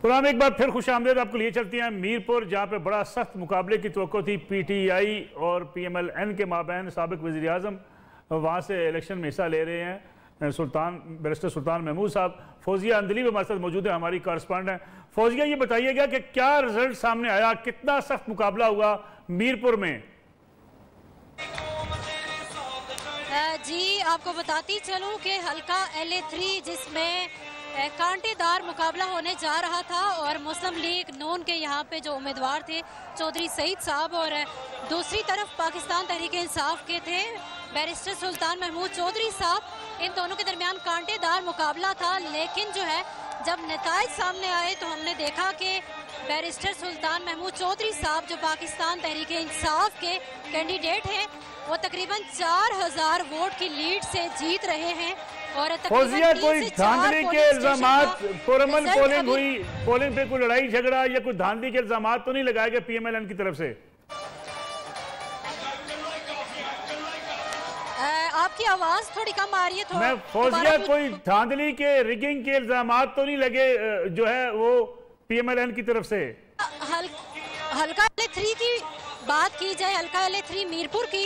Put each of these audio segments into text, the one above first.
गुलाम, एक बार फिर खुश आमदेद आपको लिए चलती हैं मीरपुर, जहाँ पे बड़ा सख्त मुकाबले की तवक्को थी PTI और PMLN के माबैन। साबिक वज़ीर आज़म वहाँ से इलेक्शन में हिस्सा ले रहे हैं, बैरिस्टर सुल्तान महमूद साहब। फौजिया अंदली भी हमारे साथ मौजूद है, हमारी कॉरेस्पॉन्डेंट हैं। फौजिया, ये बताइएगा कि क्या रिजल्ट सामने आया, कितना सख्त मुकाबला हुआ मीरपुर में? जी, आपको बताती चलूं कि हल्का LA3 जिसमें कांटेदार मुकाबला होने जा रहा था और मुस्लिम लीग नून के यहाँ पे जो उम्मीदवार थे चौधरी सईद साहब, और दूसरी तरफ पाकिस्तान तहरीक इंसाफ के थे बैरिस्टर सुल्तान महमूद चौधरी साहब, इन दोनों के दरमियान कांटेदार मुकाबला था। लेकिन जो है जब नताइज सामने आए तो हमने देखा कि बैरिस्टर सुल्तान महमूद चौधरी साहब जो पाकिस्तान तहरीक इंसाफ के कैंडिडेट हैं, वो तकरीबन 4000 वोट की लीड से जीत रहे हैं। और फौजिया, कोई धांधली के इल्जामात, पुरअमन पोलिंग हुई, पोलिंग पे कोई लड़ाई झगड़ा या कोई धांधली के इल्जामात तो नहीं लगाए गए PMLN की तरफ से? आपकी आवाज थोड़ी कम आ रही है। मैं फौजिया, कोई धांधली के रिगिंग के इल्जामात तो नहीं लगे जो है वो PMLN की तरफ से? हल्का LA3 की बात की जाए, हल्का LA3 मीरपुर की,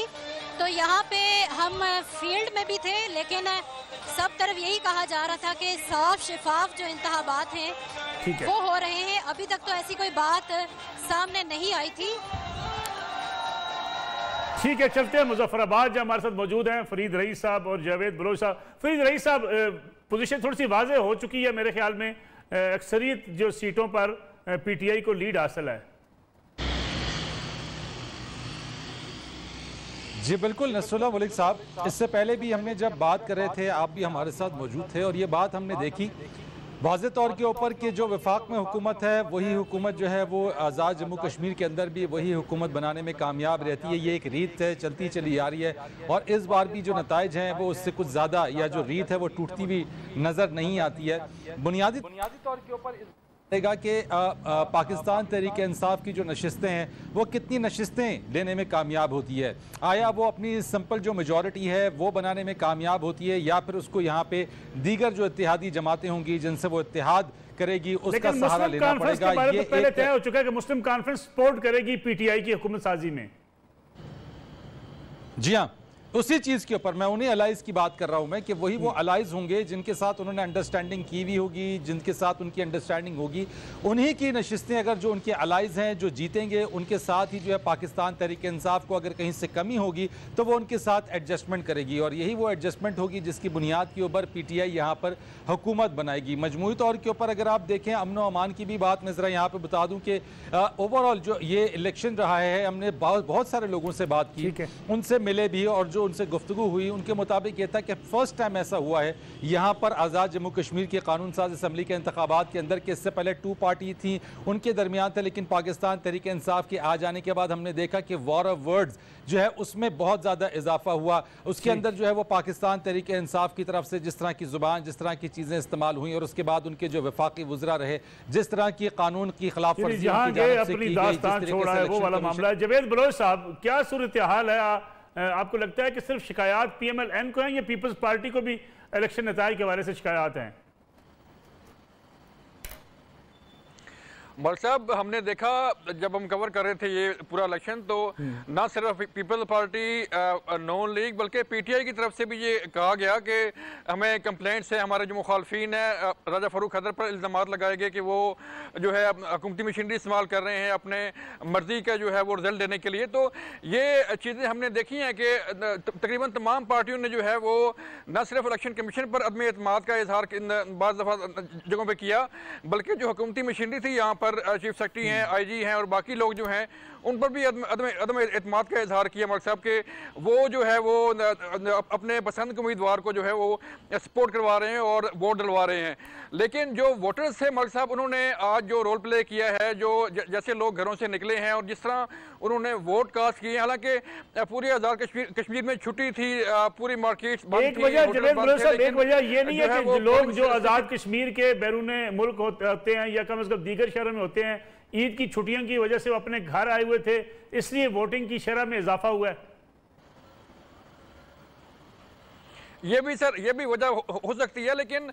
तो यहाँ पे हम फील्ड में भी थे, लेकिन सब तरफ यही कहा जा रहा था कि साफ शफाफ जो इंतखाबात हैं वो हो रहे हैं। अभी तक तो ऐसी कोई बात सामने नहीं आई थी। ठीक है, चलते हैं मुजफ्फराबाद, जहाँ हमारे साथ मौजूद हैं फरीद रईस साहब और जावेद बलोच साहब। फरीद रईस साहब, पोजीशन थोड़ी सी वाज़ेह हो चुकी है मेरे ख्याल में, अक्सरियत जो सीटों पर PTI को लीड हासिल है। जी बिल्कुल नसरुल्लाह मलिक साहब, इससे पहले भी हमने जब बात कर रहे थे आप भी हमारे साथ मौजूद थे और ये बात हमने देखी वाज़े तौर के ऊपर कि जो वफाक में हुकूमत है वही हुकूमत जो है वो आज़ाद जम्मू कश्मीर के अंदर भी वही हुकूमत बनाने में कामयाब रहती है। ये एक रीत है, चलती चली आ रही है और इस बार भी जो नताइज हैं वो उससे कुछ ज़्यादा, या जो रीत है वो टूटती हुई नज़र नहीं आती है। बुनियादी तौर के ऊपर कि पाकिस्तान तहरीक इंसाफ की जो नशिस्तें हैं वो कितनी नशिस्तें लेने में कामयाब होती है, आया वो अपनी सिंपल जो मेजॉरिटी है वो बनाने में कामयाब होती है, या फिर उसको यहाँ पे दीगर जो इत्तेहादी जमातें होंगी जिनसे वो इत्तेहाद करेगी उसका सहारा लेना पड़ेगा। ये पहले तय हो चुका है कि मुस्लिम कॉन्फ्रेंस सपोर्ट करेगी PTI की हुकूमत साजी में। जी हाँ, उसी चीज़ के ऊपर मैं उन्हीं अलाइज की बात कर रहा हूं मैं कि वही वो अलाइज होंगे जिनके साथ उन्होंने अंडरस्टैंडिंग की हुई होगी, जिनके साथ उनकी अंडरस्टैंडिंग होगी, उन्हीं की नशिस्तें अगर जो उनके अलाइज हैं जो जीतेंगे उनके साथ ही जो है पाकिस्तान तहरीक इंसाफ को अगर कहीं से कमी होगी तो वो उनके साथ एडजस्टमेंट करेगी और यही वो एडजस्टमेंट होगी जिसकी बुनियाद के ऊपर PTI यहाँ पर हुकूमत बनाएगी। मजमूई तौर के ऊपर अगर आप देखें अमन अमान की भी बात मैं ज़रा यहाँ पर बता दूँ कि ओवरऑल जो ये इलेक्शन रहा है, हमने बहुत सारे लोगों से बात की, उनसे मिले भी और जो उनसे गुफ्तगू हुई उनके मुताबिक ये था कि फर्स्ट टाइम ऐसा हुआ है यहाँ पर आज़ाद जम्मू कश्मीर के कानून साज असम्बली के इंतखाबात के अंदर के इससे पहले 2 पार्टी थी उनके दरमियान था, लेकिन पाकिस्तान तहरीक इंसाफ के आ जाने के बाद हमने देखा कि वॉर ऑफ वर्ड्स जो है उसमें बहुत ज़्यादा इजाफा हुआ। उसके अंदर जो है वो पाकिस्तान तहरीक इंसाफ की तरफ से जिस तरह की जुबान, जिस तरह की चीज़ें इस्तेमाल हुई और उसके बाद उनके जो वफाकी वुज़रा रहे, जिस तरह की कानून की खिलाफ वर्जी वाला मामला है। जावेद बलोच साहब, क्या सूरत हाल है? आपको लगता है कि सिर्फ शिकायत PMLN को है या पीपल्स पार्टी को भी इलेक्शन नताइज के हवाले से शिकायत हैं? मल साहब, हमने देखा जब हम कवर कर रहे थे ये पूरा इलेक्शन तो ना सिर्फ पीपल्स पार्टी नॉन लीग बल्कि PTI की तरफ से भी ये कहा गया कि हमें कंप्लेंट्स है, हमारे जो मुखालफिन है राजा फ़ारूक हैदर पर इल्ज़ामात लगाए गए कि वो जो है हुकूमती मशीनरी इस्तेमाल कर रहे हैं अपने मर्जी का जो है वो रिजल्ट देने के लिए। तो ये चीज़ें हमने देखी हैं कि तकरीबन तमाम पार्टियों ने जो है वो न सिर्फ इलेक्शन कमीशन पर अदम एतमाद का इजहार बाज़ दफ़ा जगहों पर किया, बल्कि जो हुकूमती मशीनरी थी यहाँ पर चीफ सेक्रेटरी हैं, IG हैं और बाकी लोग जो हैं उन पर भी अदम एतमाद का इजहार किया मलिक साहब के वो जो है वो अपने पसंद के उम्मीदवार को जो है वो सपोर्ट करवा रहे हैं और वोट डलवा रहे हैं। लेकिन जो वोटर्स थे मलिक साहब, उन्होंने आज जो रोल प्ले किया है, जो जैसे लोग घरों से निकले हैं और जिस तरह उन्होंने वोट कास्ट किए, हालांकि पूरी आज़ाद कश्मीर में छुट्टी थी, पूरी मार्केट एक वजह ये नहीं है कि लोग जो आज़ाद कश्मीर के बैरून मुल्क होते हैं या कम अज़ कम दीगर शहरों में होते हैं, ईद की छुट्टियों की वजह से वो अपने घर आए हुए थे, इसलिए वोटिंग की शरह में इजाफा हुआ है। ये भी सर, ये भी वजह हो सकती है, लेकिन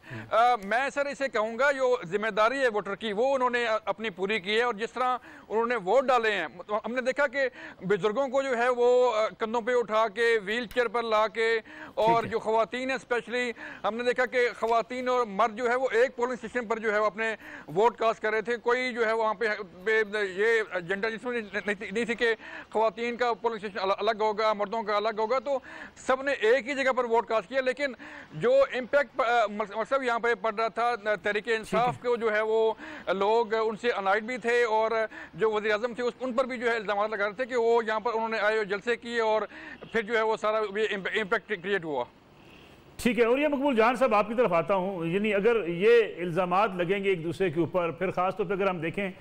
मैं सर इसे कहूँगा जो जिम्मेदारी है वोटर की वो उन्होंने अपनी पूरी की है। और जिस तरह उन्होंने वोट डाले हैं, तो हमने देखा कि बुजुर्गों को जो है वो कंधों पे उठा के व्हील चेयर पर ला के, और जो खवातीन है स्पेशली हमने देखा कि खवातीन और मर्द जो है वो एक पोलिंग स्टेशन पर जो है वो अपने वोट कास्ट कर रहे थे। कोई जो है वहाँ पे ये जेंडर जिसमें नहीं थी कि खवातीन का पोलिंग स्टेशन अलग होगा, मर्दों का अलग होगा, तो सब ने एक ही जगह पर वोट कास्ट किया। लेकिन जो इम्पैक्ट मतलब यहाँ पे पड़ रहा था तहरीक इंसाफ को जो है वो लोग उनसे अनाइड भी थे, और जो वज़ीर आज़म थे उन पर भी जो है इल्ज़ाम लगा रहे थे कि वो यहाँ पर उन्होंने आए जलसे किए और फिर जो है वो सारा इम्पैक्ट क्रिएट हुआ। ठीक है। और ये मकबूल जान साहब आपकी तरफ आता हूँ, यानी अगर ये इल्ज़ामात लगेंगे एक दूसरे के ऊपर, फिर ख़ास तौर पर अगर हम देखें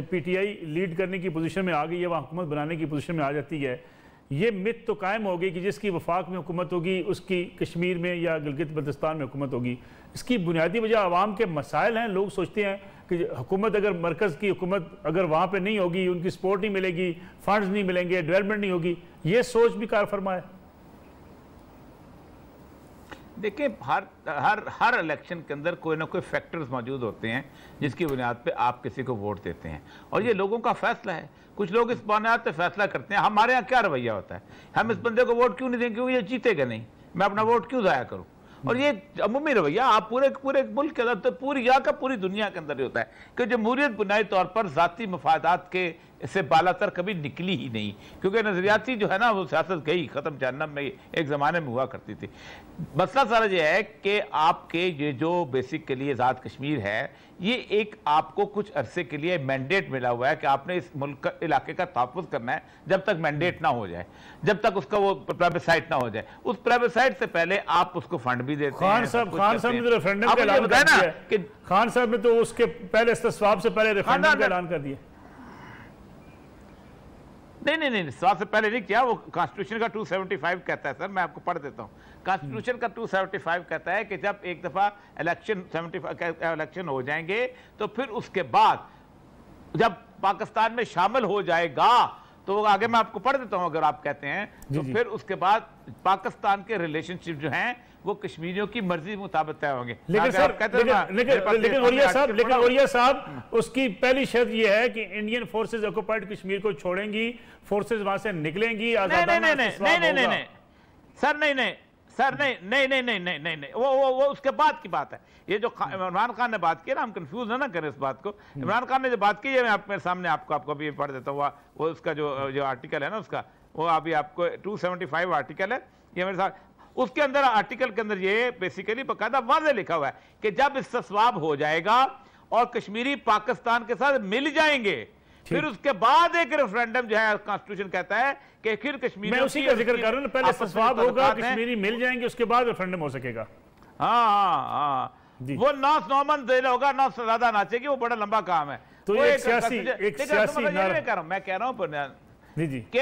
PTI लीड करने की पोजीशन में आ गई है, वहाँ हुकूमत बनाने की पोजीशन में आ जाती है, ये मिथ तो कायम होगी कि जिसकी वफाक में हुकूमत होगी उसकी कश्मीर में या गिलगित बल्तिस्तान में हुकूमत होगी। इसकी बुनियादी वजह आवाम के मसाइल हैं। लोग सोचते हैं कि हुकूमत अगर मरकज़ की हुकूमत अगर वहाँ पे नहीं होगी, उनकी सपोर्ट नहीं मिलेगी, फंड्स नहीं मिलेंगे, डेवलपमेंट नहीं होगी, ये सोच भी कार फरमा है। देखिए, हर इलेक्शन के अंदर कोई ना कोई फैक्टर्स मौजूद होते हैं जिसकी बुनियाद पे आप किसी को वोट देते हैं, और ये लोगों का फैसला है। कुछ लोग इस बुनियाद पे फैसला करते हैं। हमारे यहाँ क्या रवैया होता है, हम इस बंदे को वोट क्यों नहीं देंगे, क्योंकि ये जीतेगा नहीं, मैं अपना वोट क्यों ज़ाया करूँ। और ये अमूमी रवैया आप पूरे मुल्क के अंदर, तो पूरी या का पूरी दुनिया के अंदर ही होता है कि जमहूरियत बुनियादी तौर पर ज़ाती मफादात के इससे बालातर कभी निकली ही नहीं, क्योंकि नजरियाती जो है ना वो सियासत गई ख़त्म, जहन्नम में एक ज़माने में हुआ करती थी। मसला सारा ये है कि आपके ये जो बेसिकली आज़ाद कश्मीर है, ये एक आपको कुछ अरसे के लिए मैंडेट मिला हुआ है कि आपने इस मुल्क इलाके का तहफ़्फ़ुज़ करना है जब तक मैंडेट ना हो जाए, जब तक उसका वो प्लेबिसाइट ना हो जाए। उस प्लेबिसाइट से पहले आप उसको फंड भी देते हैं। खान साहब ने तो रेफरेंडम का ऐलान कर दिया कि खान साहब ने तो उसके पहले इस्तिस्वाब से पहले रेफरेंडम का ऐलान कर दिया। नहीं, स्वाब से पहले नहीं किया। वो कॉन्स्टिट्यूशन का 275 कहता है, सर मैं आपको पढ़ देता हूँ। कॉन्स्टिट्यूशन का 275 कहता है कि जब एक दफ़ा इलेक्शन हो जाएंगे तो फिर उसके बाद जब पाकिस्तान में शामिल हो जाएगा, तो आगे मैं आपको पढ़ देता हूँ अगर आप कहते हैं तो फिर उसके बाद पाकिस्तान के रिलेशनशिप जो हैं वो कश्मीरियों की मर्जी मुताबिक तय होंगे। लेकिन औरिया साहब उसकी पहली शर्त यह है कि इंडियन फोर्सेज ऑक्युपाइड कश्मीर को छोड़ेंगी, फोर्सेज वहां से निकलेंगी। सर नहीं, वो उसके बाद की बात है। ये जो इमरान खान ने बात की ना, हम कंफ्यूज ना करें इस बात को। इमरान खान ने जो बात की है, मैं मेरे सामने आपको भी पढ़ देता हूँ। वो उसका जो आर्टिकल है ना, उसका वो अभी आपको 275 आर्टिकल है, ये मेरे साथ। उसके अंदर आर्टिकल के अंदर ये बेसिकली बकायदा वाज़े लिखा हुआ है कि जब इस्तिस्वाब हो जाएगा और कश्मीरी पाकिस्तान के साथ मिल जाएंगे, फिर उसके बाद एक रेफरेंडम जो है कॉन्स्टिट्यूशन कहता है कि फिर कश्मीर, मैं उसी का जिक्र कर रहा हूं, पहले इस्तिस्वाब होगा, कश्मीरी मिल जाएंगे, उसके बाद रेफरेंडम हो सकेगा। हाँ, वो 9 मंजिल होगा, 9 सलादा नाचेगी, वो बड़ा लंबा काम है। तो एक सियासी मैं कह रहा हूँ कि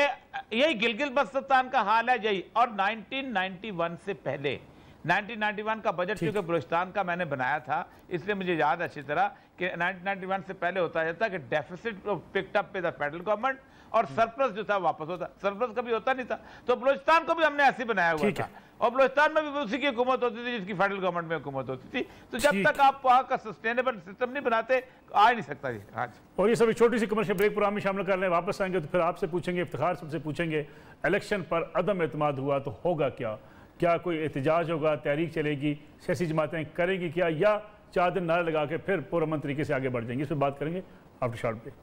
यही गिलगित बल्तिस्तान का हाल है यही। और 1991 से पहले 1991 का बजट क्योंकि बलूचिस्तान का मैंने बनाया था, इसलिए मुझे याद है अच्छी तरह कि 1991 से पहले होता जाता कि deficit picked up with the federal government और सरप्लस जो था वापस होता। सरप्लस कभी होता नहीं था, तो बलूचिस्तान को भी हमने ऐसे बनाया हुआ था, और बलूचिस्तान में भी उसी की हुकूमत होती थी जिसकी फेडरल गवर्नमेंट में हुकूमत होती थी। तो जब तक आप वहाँ का सस्टेनेबल सिस्टम नहीं बनाते, आ नहीं सकता जी आज। और ये सभी छोटी सी कमर्शियल ब्रेक प्रोग्राम में शामिल कर लें, वापस आएंगे तो फिर आपसे पूछेंगे, इफ्तिखार सबसे पूछेंगे, इलेक्शन पर अदम एतमाद हुआ तो होगा क्या? क्या कोई एहतजाज होगा, तहरीक चलेगी, सियासी जमातें करेंगी क्या, या 4 दिन नारे लगा के फिर पुरअमन तरीके से आगे बढ़ जाएंगी? इस पर बात करेंगे आफ्टर शॉर्ट ब्रेक।